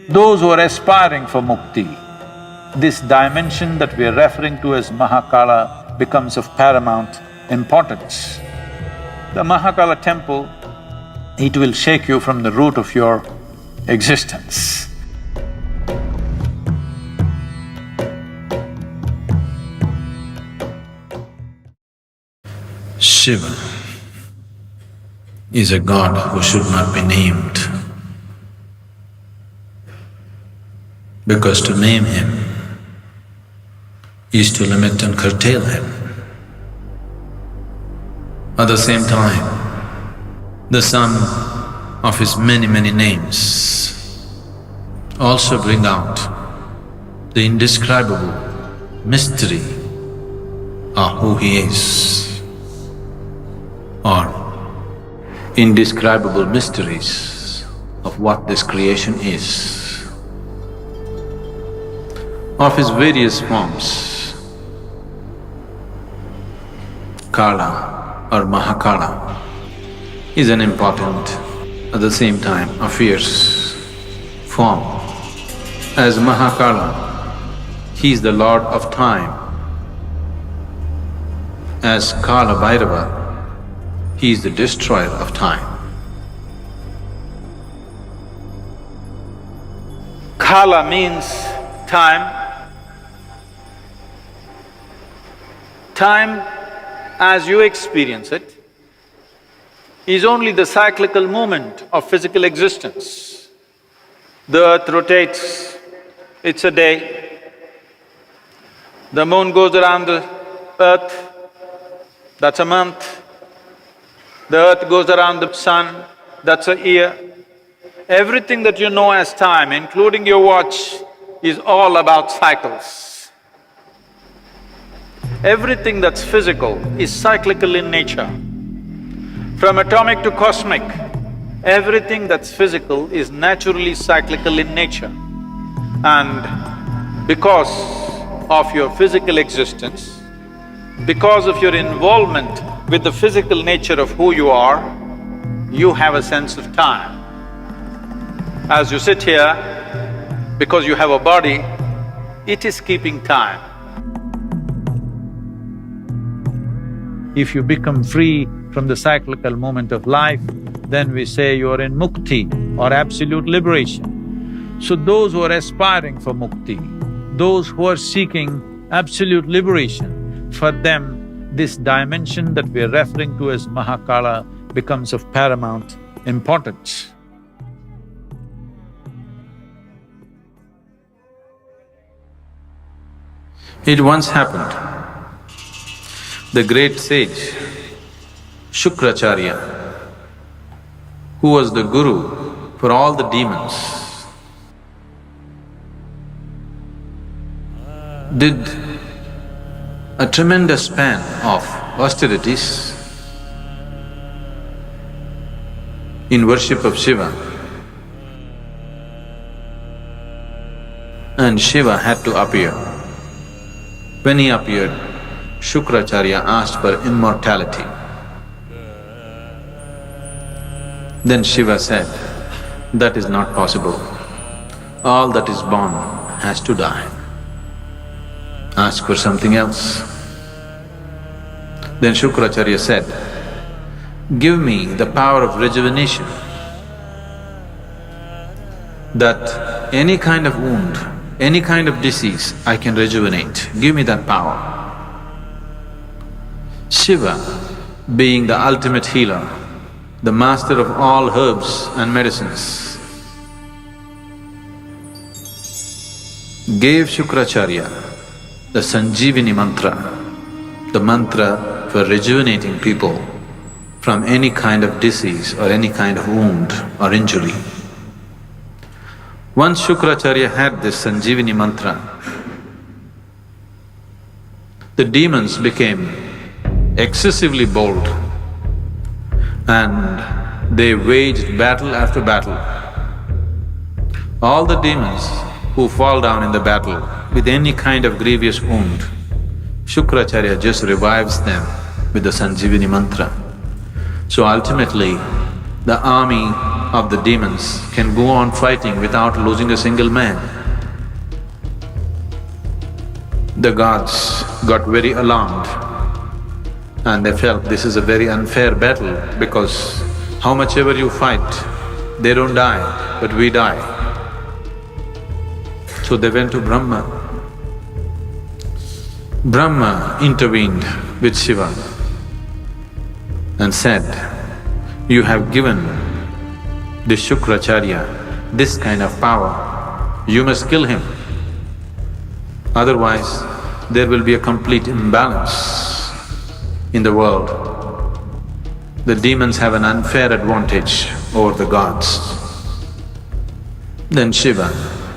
those who are aspiring for mukti, this dimension that we are referring to as Mahakala becomes of paramount importance. The Mahakala temple, it will shake you from the root of your existence. Shiva is a god who should not be named, because to name him is to limit and curtail him. At the same time, the sum of his many names also bring out the indescribable mystery of who he is, or indescribable mysteries of what this creation is. Of his various forms, Kala or Mahakala is an important, at the same time a fierce form. As Mahakala, he is the lord of time. As Kala Bhairava, he is the destroyer of time. Kala means time. Time, as you experience it, is only the cyclical movement of physical existence. The earth rotates, it's a day. The moon goes around the earth, that's a month. The earth goes around the sun, that's a year. Everything that you know as time, including your watch, is all about cycles. Everything that's physical is cyclical in nature. From atomic to cosmic, everything that's physical is naturally cyclical in nature. And because of your physical existence, because of your involvement with the physical nature of who you are, you have a sense of time. As you sit here, because you have a body, it is keeping time. If you become free from the cyclical moment of life, then we say you are in mukti or absolute liberation. So those who are aspiring for mukti, those who are seeking absolute liberation, for them this dimension that we are referring to as Mahakala becomes of paramount importance. It once happened, the great sage Shukracharya, who was the guru for all the demons, did a tremendous span of austerities in worship of Shiva, and Shiva had to appear. When he appeared, Shukracharya asked for immortality. Then Shiva said, that is not possible. All that is born has to die. Ask for something else. Then Shukracharya said, give me the power of rejuvenation, that any kind of wound, any kind of disease I can rejuvenate, give me that power. Shiva, being the ultimate healer, the master of all herbs and medicines, gave Shukracharya the Sanjeevani mantra, the mantra for rejuvenating people from any kind of disease or any kind of wound or injury. Once Shukracharya had this Sanjeevani mantra, the demons became excessively bold and they waged battle after battle. All the demons who fall down in the battle with any kind of grievous wound, Shukracharya just revives them with the Sanjeevani mantra. So ultimately, the army of the demons can go on fighting without losing a single man. The gods got very alarmed and they felt this is a very unfair battle because how much ever you fight, they don't die, but we die. So they went to Brahma. Brahma intervened with Shiva and said, "You have given this Shukracharya this kind of power, you must kill him. Otherwise, there will be a complete imbalance in the world. The demons have an unfair advantage over the gods." Then Shiva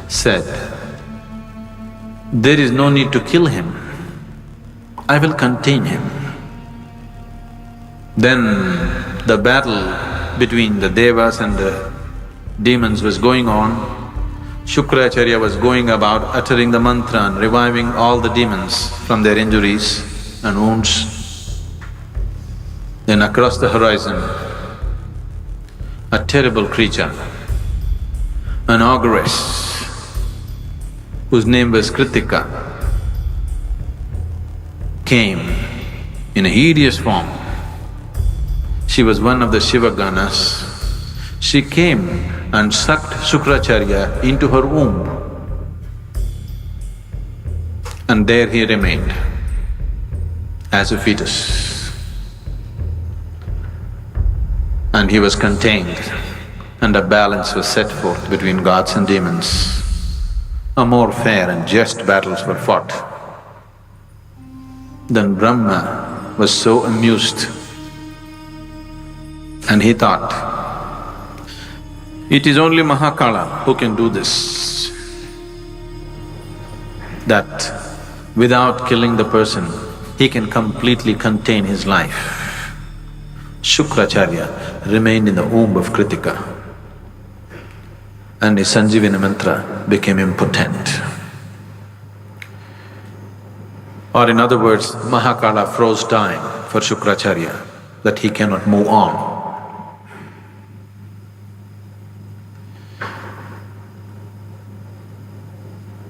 said, "There is no need to kill him, I will contain him." Then the battle between the devas and the demons was going on. Shukracharya was going about uttering the mantra and reviving all the demons from their injuries and wounds. Then across the horizon, a terrible creature, an ogress, whose name was Kritika, came in a hideous form. She was one of the Shiva Ganas. She came and sucked Shukracharya into her womb. And there he remained as a fetus. And he was contained, and a balance was set forth between gods and demons. A more fair and just battles were fought. Then Brahma was so amused and he thought, it is only Mahakala who can do this, that without killing the person, he can completely contain his life. Shukracharya remained in the womb of Kritika and his Sanjivani mantra became impotent. Or in other words, Mahakala froze time for Shukracharya, that he cannot move on.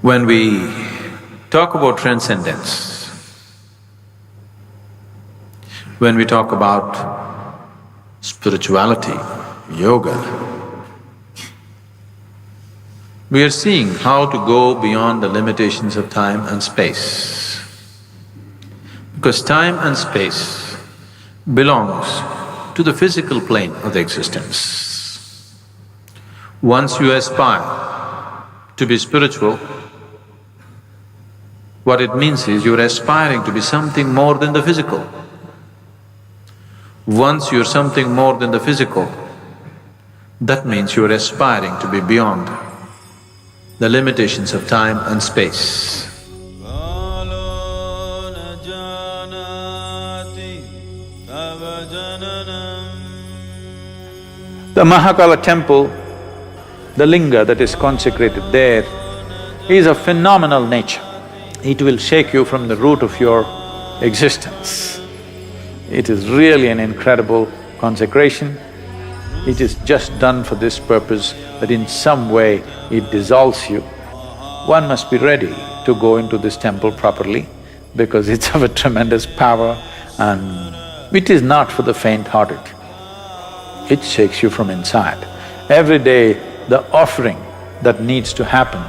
When we talk about transcendence, when we talk about spirituality, yoga, we are seeing how to go beyond the limitations of time and space. Because time and space belongs to the physical plane of the existence. Once you aspire to be spiritual, what it means is you're aspiring to be something more than the physical. Once you're something more than the physical, that means you're aspiring to be beyond the limitations of time and space. The Mahakala temple, the linga that is consecrated there, is of phenomenal nature. It will shake you from the root of your existence. It is really an incredible consecration. It is just done for this purpose, that in some way it dissolves you. One must be ready to go into this temple properly because it's of a tremendous power and it is not for the faint-hearted. It shakes you from inside. Every day, the offering that needs to happen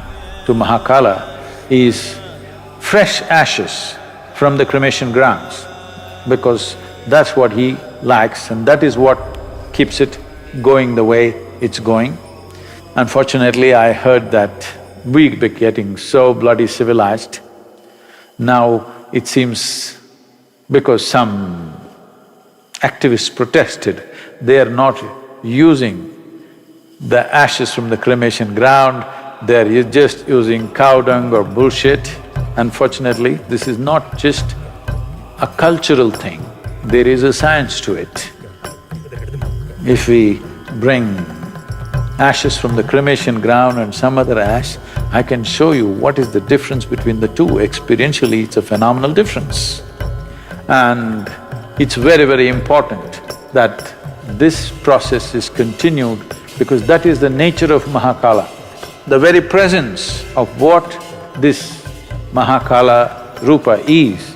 to Mahakala is fresh ashes from the cremation grounds, because that's what he likes and that is what keeps it going the way it's going. Unfortunately, I heard that we're getting so bloody civilized. Now it seems because some activists protested, they are not using the ashes from the cremation ground, they're just using cow dung or bullshit. Unfortunately, this is not just a cultural thing, there is a science to it. If we bring ashes from the cremation ground and some other ash, I can show you what is the difference between the two. Experientially, it's a phenomenal difference. And it's very, very important that this process is continued because that is the nature of Mahakala. The very presence of what this Mahakala Rupa is,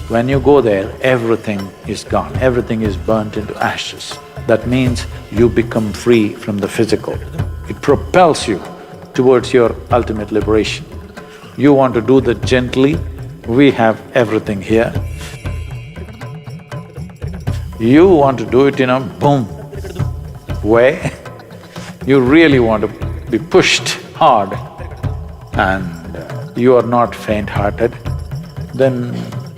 when you go there, everything is gone, everything is burnt into ashes. That means you become free from the physical. It propels you towards your ultimate liberation. You want to do that gently, we have everything here. You want to do it in a boom way, you really want to be pushed hard and you are not faint-hearted, then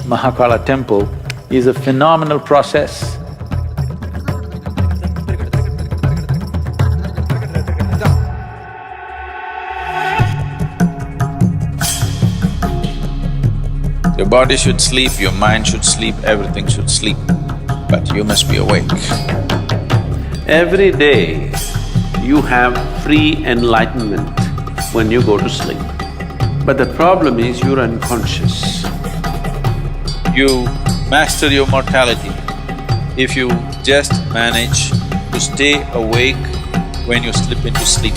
Mahakala temple is a phenomenal process. Your body should sleep, your mind should sleep, everything should sleep, but you must be awake. Every day, you have free enlightenment when you go to sleep. But the problem is you're unconscious. You master your mortality if you just manage to stay awake when you slip into sleep.